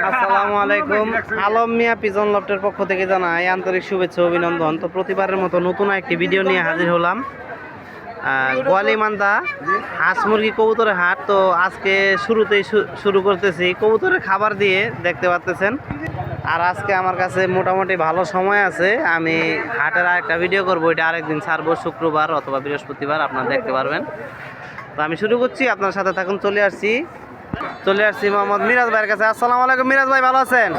আসসালামু আলাইকুম। আলম মিয়া পিজন লফটের পক্ষ থেকে জানাই আন্তরিক শুভেচ্ছা অভিনন্দন। তো প্রতিবারের মতো নতুন একটি ভিডিও নিয়ে হাজির হলাম। গোয়ালিমান্দা হাঁস মুরগি কবুতরের হাট। তো আজকে শুরুতেই শুরু করতেছি কবুতরের খাবার দিয়ে, দেখতে পাচ্ছেন। আর আজকে আমার কাছে মোটামুটি ভালো সময় আছে, আমি হাটের আরেকটা ভিডিও করবো, এটা আরেকদিন ছাড়বো, শুক্রবার অথবা বৃহস্পতিবার, আপনারা দেখতে পারবেন। তো আমি শুরু করছি, আপনার সাথে থাকুন। চলে আসছি মোহাম্মদ মিরাজ ভাইয়ের কাছে। আসসালামু আলাইকুম মিরাজ ভাই, ভালো আছেন?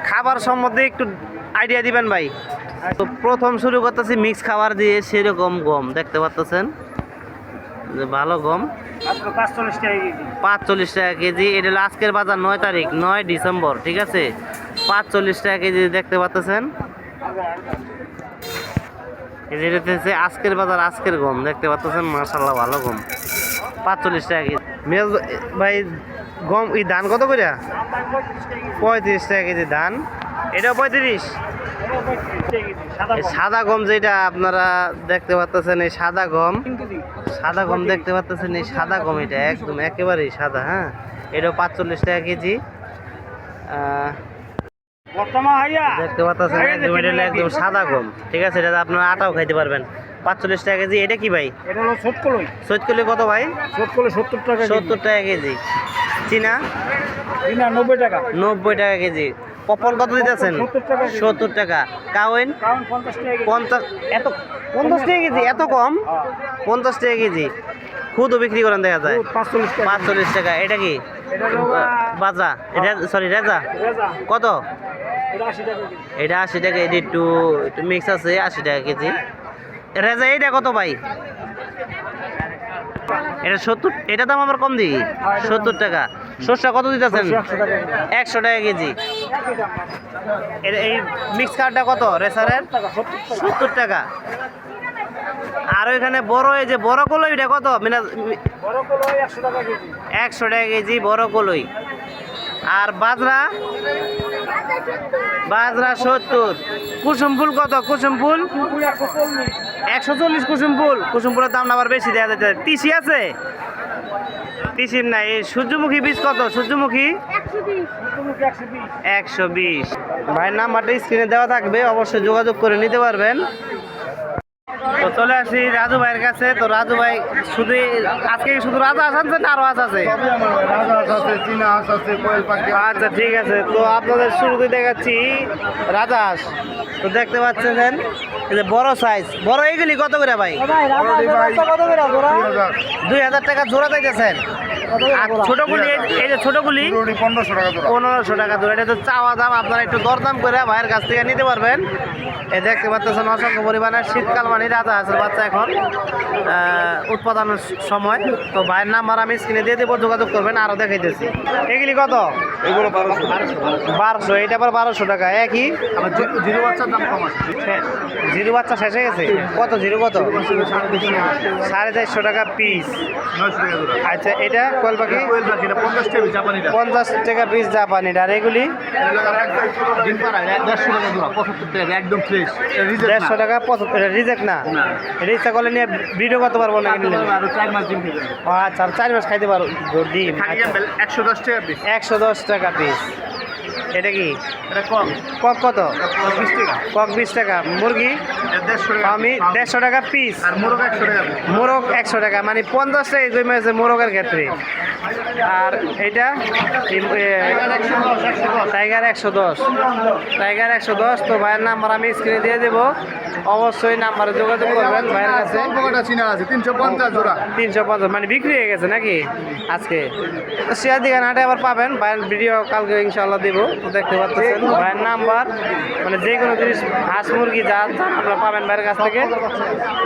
খাবার সম্বন্ধে একটু আইডিয়া দিবেন ভাই। তো প্রথম শুরু করতেছি মিক্স খাবার দিয়ে, সেরকম গম দেখতে পাচ্ছেন, যে ভালো গম 45 টাকা কেজি। এটা হলো আজকের বাজার 9 তারিখ 9 ডিসেম্বর, ঠিক আছে। 45 টাকা কেজি দেখতে পাচ্ছেন। এটা হচ্ছে আজকের বাজার, আজকের গম দেখতে পাচ্ছেন, মাশাআল্লাহ ভালো গম, 45 টাকা কেজি। মিরাজ ভাই গম এই ধান কত করে? 35 টাকা কেজি ধান। এটাও 35। সাদা গম যেটা আপনারা দেখতে পাচ্ছেন, এই সাদা গম দেখতে পাচ্ছেন, এই সাদা গম, এটা একদম একেবারেই সাদা। হ্যাঁ, এটাও 45 টাকা কেজি। দেখতে পাচ্ছেন একদম, এটা একদম সাদা গম, ঠিক আছে। এটা আপনারা আটাও খাইতে পারবেন। 45 টাকা কেজি। এটা কি ভাই? এটা হলো সৎকলই। সৈতকলি কত ভাই? সৎকলই 70 টাকা। 70 টাকা কেজি। চীনা? চীনা 90 টাকা। 90 টাকা কেজি। পপল কত দিতেছেন? 70 টাকা। কাউন? 50 টাকা। 50 টাকা কেজি, এত কম? 50 টাকা কেজি। খুদও বিক্রি করেন দেখা যায় 45 টাকা। এটা কি? বাজা? এটা সরি রেজা কত? এটা 80 টাকা। এটা একটু মিক্স আছে, 80 টাকা কেজি। রেজা এইটা কত ভাই? এটা 70। এটা দাম আবার কম দিই, 70 টাকা। সরষা কত দিতেছেন? 100 টাকা কেজি। এই মিক্স কার্ডটা কত রেসারের? 70 টাকা। আর ওইখানে বড়, এই যে বড় কলই, এটা কত? 100 টাকা কেজি বড় কলই। আর বাজরা? 70। কুসুম ফুল কত? কুসুম ফুল 140। কুসুম ফুলের দাম আবার বেশি দেওয়া যাচ্ছে। তিসি আছে? তিসির নাই। এই সূর্যমুখী বীজ কত? সূর্যমুখী 120। ভাইয়ের নাম্বারটা স্ক্রিনে দেওয়া থাকবে, অবশ্যই যোগাযোগ করে নিতে পারবেন। তো চলে আসি রাজু ভাইয়ের কাছে। তো রাজু ভাই শুধু আজকে শুধু রাজা হাঁস আনছেন, আরো হাঁস আছে? আচ্ছা ঠিক আছে। তো আপনাদের শুরুতে দেখাচ্ছি রাজা হাঁস। তো দেখতে পাচ্ছেন এই যে বড় সাইজ, বড় এইগুলি কত করে ভাই? 2000 টাকা জোড়া চাইতেছেন। আর ছোটগুলি, এই যে ছোটগুলি 1500 টাকা জোড়া। এটা তো চাওয়া দাম, আপনারা একটু দরদাম করে ভাইয়ের কাছ থেকে নিতে পারবেন। এই দেখতে পাচ্ছেন অসংখ্য পরিমাণে শীতকাল মানে রাজা হাঁসের বাচ্চা এখন উৎপাদনের সময়। তো ভাইয়ের নাম্বার আমি স্ক্রিনে দিয়ে দেবো, যোগাযোগ করবেন। আরও দেখাইতেছি। এগুলি কত? এগুলো 1200। এটা আবার 1200 টাকা। একই জিরো বাচ্চার দাম কম আছে। জিরো বাচ্চা শেষ হয়ে গেছে। কত জিরো কত? 450 টাকা পিস। আচ্ছা, এটা কোয়েল পাখি 50 টাকা পিস জাপানিটা। আর এগুলি 150 টাকা 75। রিজেক্ট না? রিজেক্ট করলে নিয়ে ভিডিও করতে পারবো না? আচ্ছা, 4 মাস খাইতে পারো ডিম। 110 টাকা পিস। এটা কি? কক কত? কক 20 টাকা। মুরগি আমি 150 টাকা পিস। মোরগ 100 টাকা, মানে 50 টাকা কমে আছে মোরগের ক্ষেত্রে। আর এটা টাইগার 110। তো ভাইয়ের নাম্বার আমি স্ক্রিনে দিয়ে দেবো, অবশ্যই নাম্বারে যোগাযোগ করবেন ভাইয়ের কাছে। 350 মানে বিক্রি হয়ে গেছে নাকি আজকে? শেয়ার দিঘান হাটে আবার পাবেন। ভাইয়ের ভিডিও কালকে ইনশাল্লাহ দেবো। তো দেখতে পাচ্ছেন ভাইয়ের নাম্বার, মানে যে কোনো জিনিস হাঁস মুরগি যা আপনারা পাবেন ভাইয়ের কাছ থেকে।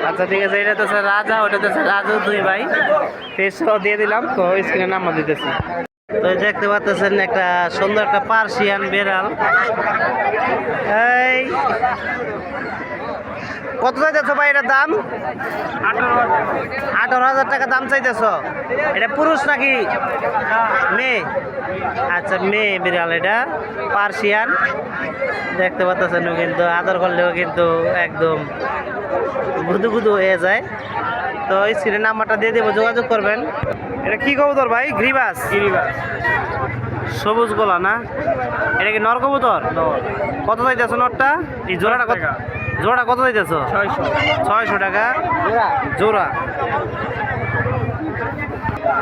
আচ্ছা ঠিক আছে। এটা তো স্যার রাজা, ওটা তো স্যার রাজু, দুই ভাই ফেসও দিয়ে দিলাম। তো স্ক্রিনে নাম্বার দিতেছি। তো দেখতে পাচ্ছেন একটা সুন্দর একটা পার্সিয়ান বেড়াল। এই কত চাইতেছ ভাই এটার দাম? 18,000 টাকা দাম চাইতেছ। এটা পুরুষ নাকি মেয়ে? আচ্ছা, মেয়ে বিড়াল। এটা পার্সিয়ান দেখতে পাচ্ছেন, কিন্তু আদর করলেও কিন্তু একদম গুদু গুদু হয়ে যায়। তো স্ক্রিনের নাম্বারটা দিয়ে দেবো, যোগাযোগ করবেন। এটা কি কবুতর ভাই? গ্রিবাস। সবুজ গোলা না, এটা কি নর কবুতর? কত চাইতেছ নরটা? এই জোড়াটা কত? জোড়া কত চাইতেছ? 600 টাকা জোড়া।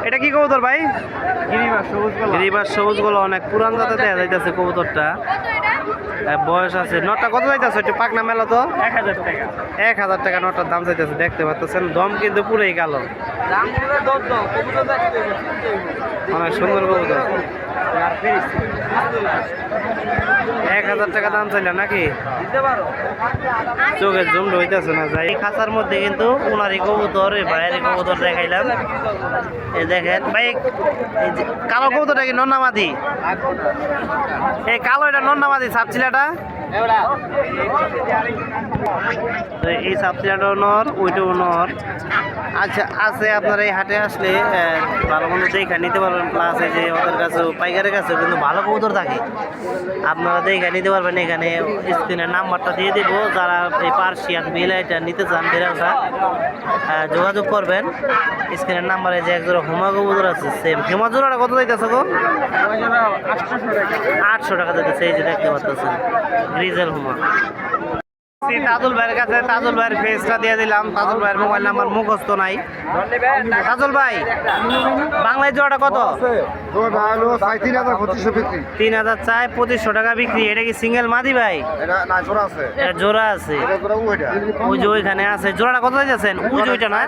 এটা কি কবুতর ভাই? গিরিবাস সবুজ গোলা, অনেক পুরান জাতে দেখা যাইতেছে কবুতরটা, বয়স আছে। নটটা কত যাইতেছে? একটু পাকনা মেলা তো। 1000 টাকা নটটার দাম চাইতেছে, দেখতে পাচ্ছেন দম কিন্তু পুরোই কালো, অনেক সুন্দর কবুতর। 1000 টাকা দাম চাইলে নাকি? চোখের জুম হইতেছে না। যাই এই খাঁচার মধ্যে কিন্তু উনারি কবুতর, এই বাইরের কবুতর দেখাইলাম। এই দেখেন ভাই, এই যে কালো কবুতরটা কি নর না মাদি? এই কালো এটা নর না মাদি? সাপচিলাটা এই সাপচিলাটাও নর, ওইটাও নর। আচ্ছা আছে, আপনার এই হাটে আসলে ভালো মন্দ দেখে নিতে পারবেন। প্লাস এই যে ওদের কাছে পাইকারের কাছে কিন্তু ভালো কবুতর থাকে, আপনারা দেখে নিতে পারবেন। এখানে স্ক্রিনের নাম্বারটা দিয়ে দেব, যারা এই পার্সিয়ান বিলাইটা নিতে চান বিড়ালটা যোগাযোগ করবেন। স্ক্রিনের নাম্বারে যে একজোড়া হুমা কবুতর আছে, সেম হুমা জোড়াটা কত যাইতেছে গো? 800 টাকা যাইতেছে। এই যে দেখতে পাচ্ছেন গ্রিজেল হুমা। তাজুল ভাইয়ের কাছে তাজুল ভাইয়ের ফেসটা দিয়ে দিলাম। তাজুল ভাইয়ের মোবাইল নাম্বার মুখস্থ নাই। তাজুল ভাই, বাংলায় জোড়াটা কত? 3000 চাই, 2500 টাকা বিক্রি। এটা কি সিঙ্গেল মাদি ভাই? এটা জোড়া আছে, ওই যে ওইখানে আছে। জোড়াটা কত যাচ্ছেন? ওই যে ওইটা না,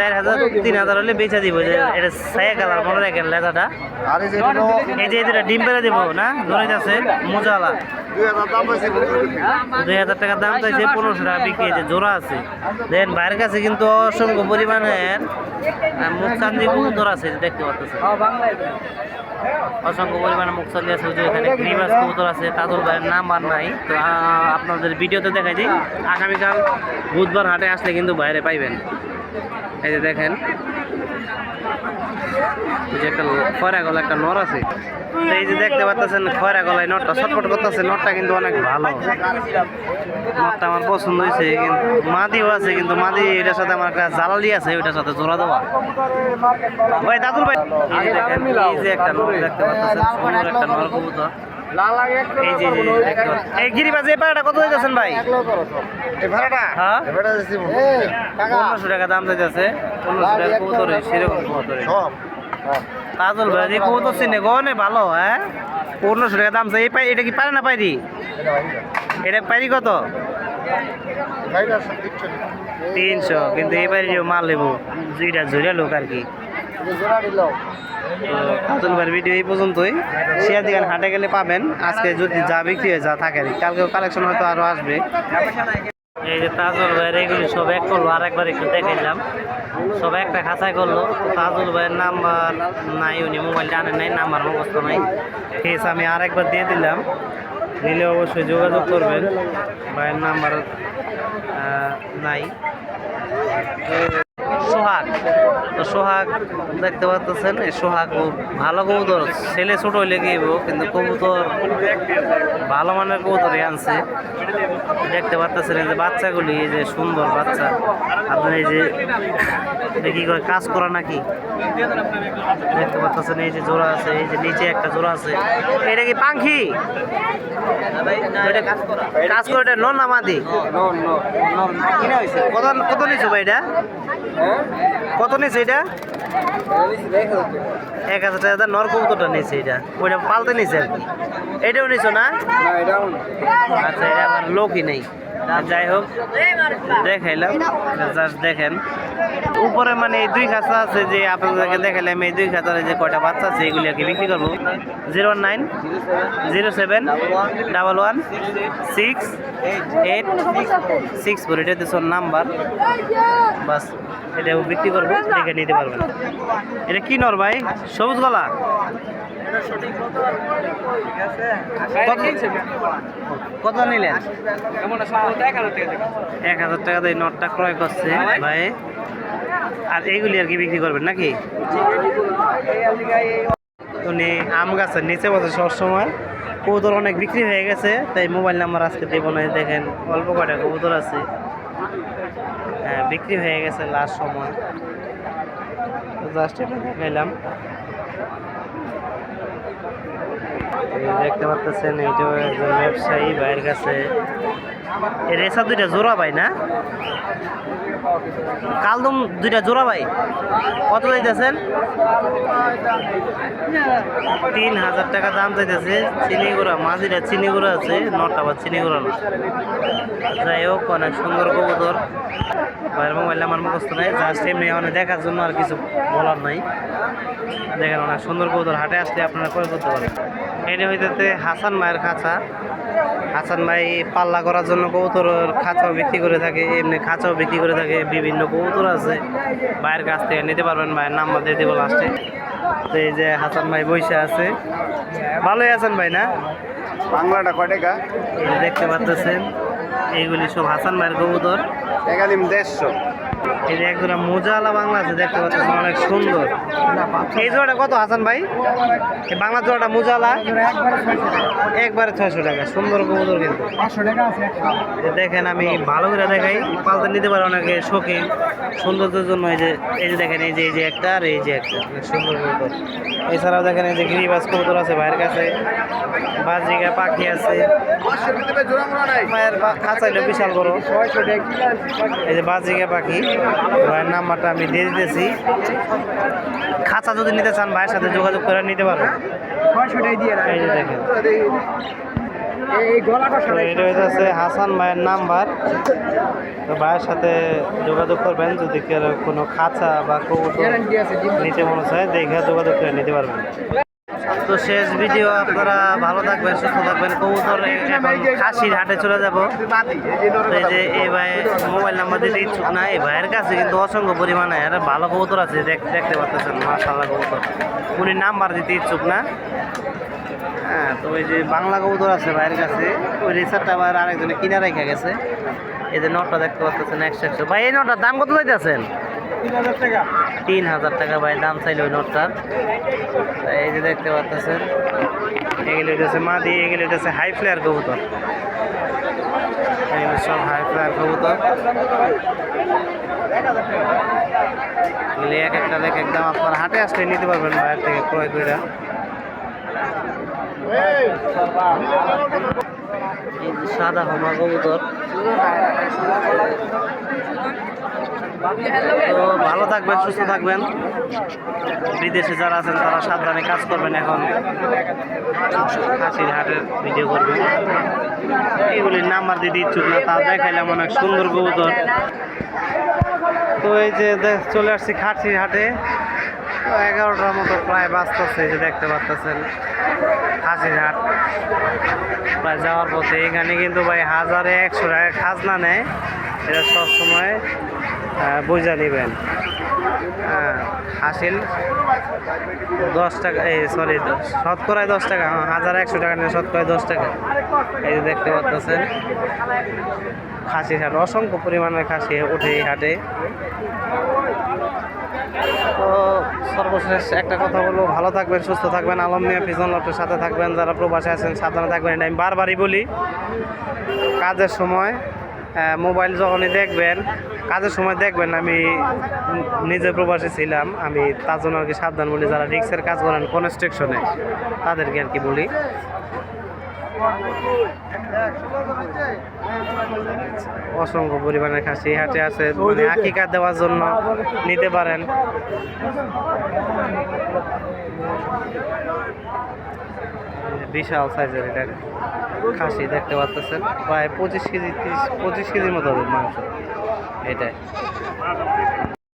4000 3000 হলে বেচা দিব। এটা ছায়া কালার মনে রাখেন লেদাটা। এই যে এটা ডিম পেরে দিব না, ধরে যাচ্ছে মোজালা। 2000 টাকা দাম চাইছে, 1500 টাকা বিক্রি। যে জোড়া আছে দেন ভাইয়ের কাছে কিন্তু অসংখ্য পরিমাণের মুখচান্দি কবুতর আছে, দেখতে পাচ্ছেন অসংখ্য পরিমাণে মুখচান্দি আছে। ওই যে এখানে গ্রিবাস কবুতর আছে। তাজুল ভাইয়ের নাম্বার নাই তো আপনাদের ভিডিওতে দেখাই দিই। আগামীকাল বুধবার হাটে আসলে কিন্তু বাইরে পাইবেন। এই যে দেখেন, যে একটা খয়রা গলা একটা নর আছে। এই যে দেখতে পাচ্ছেন খয়রা গলায় নটটা ছটফট করতেছে। নটটা কিন্তু অনেক ভালো, নটটা আমার পছন্দ হয়েছে। কিন্তু মাদিও আছে, কিন্তু মাদি এটার সাথে আমার একটা জালালি আছে, ওইটার সাথে জোড়া দেওয়া। ভাই দাদুল ভাই, এই যে দেখেন, এই যে একটা নর দেখতে পাচ্ছেন, সুন্দর একটা নর কবুতর। এই যে এই গিরিবাজ এই পাড়াটা কত দিতেছেন ভাই? হ্যাঁ 1500 টাকা দাম চাইতেছে। 1500 টাকা কবুতর, সেরকম কবুতর। তাজুল ভাই যে কবুতর চিনে গনে ভালো। হ্যাঁ 1500 টাকা দাম চাই। এই পাই, এটা কি পারে না পাইরি? এটা পাইরি কত? 300। কিন্তু এই পাইরি মাল নেবো, দুইটা ঝুড়া লোক আর কি। তাজুল ভাইয়ের ভিডিও এই পর্যন্তই। শেয়ার দিকে হাটে গেলে পাবেন। আজকে যদি যা বিক্রি হয়ে যা থাকে, কালকেও কালেকশন হয়তো আরো আসবে। এই যে তাজুল ভাইয়ের এগুলি সব এক করলো, আর একবার একটু দেখাইলাম। সব একটা খাঁচাই করলো। তাজুল ভাইয়ের নাম্বার নাই, উনি মোবাইল জানেন নাই, নাম্বার মুখস্থ নাই। ফেস আমি আর একবার দিয়ে দিলাম, নিলে অবশ্যই যোগাযোগ করবেন। ভাইয়ের নাম্বার নাই। সোহাগ, তো সোহাগ দেখতে পাচ্ছেন, এই সোহাগ ভালো কবুতর। ছেলে ছোট হইলে গিয়েব, কিন্তু কবুতর ভালো মানের কবুতরই আনছে। দেখতে পাচ্ছেন এই যে বাচ্চাগুলি, এই যে সুন্দর বাচ্চা। আপনার এই যে কি করে কাজ করা নাকি দেখতে পাচ্ছেন। এই যে জোড়া আছে, এই যে নিচে একটা জোড়া আছে। এটা কি পাখি? কাজ করে এটা নর না মাদি? কত কত নিছো ভাই এটা? কত নিছে এটা? 1000 টাকা নর কবুতরটা নিছে। এটা ওইটা পালতে নিছে আর কি। এটাও নিছো না? আচ্ছা, এটা আমার লোকই নেই। যাই হোক, দেখাইলাম, জাস্ট দেখেন। উপরে মানে এই 2 খাঁচা আছে, যে আপনাদেরকে দেখাইলাম। এই 2 খাঁচার যে কয়টা বাচ্চা আছে, এগুলি আর কি বিক্রি করবো। 01907116864। এটা হচ্ছে নাম্বার, বাস এটাও বিক্রি করবো, দেখে নিতে পারবেন। এটা কি নর ভাই? সবুজ গলা? কত নিলেন? 1000 টাকা দিয়ে নটটা ক্রয় করছে ভাই। আর এইগুলি আর কি বিক্রি করবেন নাকি? উনি আম গাছের নিচে বসে সবসময়। কবুতর অনেক বিক্রি হয়ে গেছে, তাই মোবাইল নাম্বার আজকে দেবো না। দেখেন অল্প কয়টা কবুতর আছে, বিক্রি হয়ে গেছে লাস্ট সময়। জাস্ট এটা দেখাইলাম। এই দেখতে পাচ্ছেন এইটা একজন ব্যবসায়ী ভাইয়ের কাছে। এই রেসা দুইটা জোড়া ভাই না? কালদম দুইটা জোড়া ভাই, কত চাইতেছেন? 3000 টাকা দাম চাইতেছে। চিনি গুঁড়া মাঝিটা চিনি গুঁড়া আছে, নটা বা চিনি গুঁড়া না। যাই হোক, অনেক সুন্দর কবুতর। ভাইয়ের মোবাইল আমার মুখস্থ নেই, জাস্ট এমনি মানে দেখার জন্য আর কিছু বলার নাই। দেখেন অনেক সুন্দর কবুতর, হাটে আসলে আপনারা ক্রয় করতে পারেন। এটা হইতেছে হাসান ভাইয়ের খাঁচা। হাসান ভাই পাল্লা করার জন্য কবুতরের খাঁচাও বিক্রি করে থাকে, এমনি খাঁচাও বিক্রি করে থাকে। বিভিন্ন কবুতর আছে, ভাইয়ের কাছ থেকে নিতে পারবেন। ভাইয়ের নাম্বার দিয়ে দেবো লাস্টে। তো এই যে হাসান ভাই বসে আছে, ভালোই আছেন ভাই না? বাংলাটা কয় টাকা? এই যে দেখতে পাচ্ছেন এইগুলি সব হাসান ভাইয়ের কবুতর। টাকা দিম 150। এই যে একজোড়া মোজাওয়ালা বাংলা আছে, দেখতে পাচ্ছেন অনেক সুন্দর। এই জোড়াটা কত হাসান ভাই? এই বাংলা জোড়াটা মোজাওয়ালা একবারে 600 টাকা। সুন্দর কবুতর কিন্তু। 500 টাকা আছে। দেখেন আমি ভালো করে দেখাই, পালতে নিতে পারে অনেকে শৌখিন সৌন্দর্যের জন্য। এই যে দেখেন, এই যে একটা আর এই যে একটা, অনেক সুন্দর কবুতর। এছাড়াও দেখেন এই যে গিরিবাজ কবুতর আছে ভাইয়ের কাছে, বাজিকা পাখি আছে। ভাইয়ের খাঁচা হইলো বিশাল বড়। এই যে বাজিকা পাখি, ভাইয়ের নাম্বারটা আমি দিয়ে দিতেছি। খাঁচা যদি নিতে চান ভাইয়ের সাথে যোগাযোগ করে নিতে পারবেন। এই যে দেখেন, তো এটা হচ্ছে হাসান ভাইয়ের নাম্বার। তো ভাইয়ের সাথে যোগাযোগ করবেন যদি কেউ কোনো খাঁচা বা কবুতর নিতে মনে চায়, দেখে যোগাযোগ করে নিতে পারবেন। তো শেষ ভিডিও, আপনারা ভালো থাকবেন, সুস্থ থাকবেন। কবুতর এখন খাসির হাটে চলে যাব। এই যে এই ভাই মোবাইল নাম্বার দিতে ইচ্ছুক না, এই ভাইয়ের কাছে কিন্তু অসংখ্য পরিমাণে আর ভালো কবুতর আছে, দেখতে পাচ্ছেন মাশাআল্লাহ কবুতর। উনি নাম্বার দিতে ইচ্ছুক না। হ্যাঁ, তো ওই যে বাংলা কবুতর আছে ভাইয়ের কাছে, ওই রিসার্টটা আবার আরেকজনে কিনা রেখে গেছে। এই যে নটটা দেখতে পাচ্ছেন 100 ভাই। এই নটটার দাম কত চাইতেছেন? 3000 টাকা ভাই দাম চাইলে ওই নটটার। এই যে দেখতে পাচ্ছেন এগুলো হচ্ছে মাদি, এগুলো হচ্ছে হাই ফ্লেয়ার কবুতর। এগুলো সব হাই ফ্লেয়ার কবুতর। এগুলি এক একটা এক এক দাম, আপনার হাটে আসলে নিতে পারবেন বাইরে থেকে ক্রয় করে। এই যে সাদা হোমা কবুতর। তো ভালো থাকবেন, সুস্থ থাকবেন। বিদেশে যারা আছেন তারা সাবধানে কাজ করবেন। এখন খাসির হাটের ভিডিও করবেন। এগুলির নাম্বার দিতে ইচ্ছুক না, তা দেখাইলাম অনেক সুন্দর কবুতর। তো এই যে চলে আসছি খাসির হাটে। 11টার মতো প্রায় বাঁচতেছে, এই যে দেখতে পাচ্ছেন খাসির হাট প্রায় যাওয়ার পথে। এখানে কিন্তু ভাই 1000-100 টাকা খাজনা নেয়, এটা সবসময় বুঝা নেবেন। হাসিল 10 টাকা, সরি শতকরায় 10 টাকা। 1000-100 টাকা নেয়, শতকরায় 10 টাকা। এই যে দেখতে পাচ্ছেন খাসির হাট, অসংখ্য পরিমাণের খাসি ওঠে এই হাটে। তো সর্বশেষ একটা কথা বলবো, ভালো থাকবেন, সুস্থ থাকবেন। আলম মিয়া পিজন লটের সাথে থাকবেন। যারা প্রবাসে আছেন সাবধানে থাকবেন, এটা আমি বারবারই বলি। কাজের সময় মোবাইল যখনই দেখবেন, কাজের সময় দেখবেন। আমি নিজে প্রবাসী ছিলাম, আমি তার জন্য আর কি সাবধান বলি। যারা রিক্সের কাজ করেন কনস্ট্রাকশনে, তাদেরকে আর কি বলি। অসংখ্য পরিমাণের খাসি হাটে আছে, মানে আকিকা দেওয়ার জন্য নিতে পারেন। বিশাল সাইজের এটা খাসি দেখতে পাচ্ছেন, প্রায় 25 কেজির মতো হবে মাংস এটাই।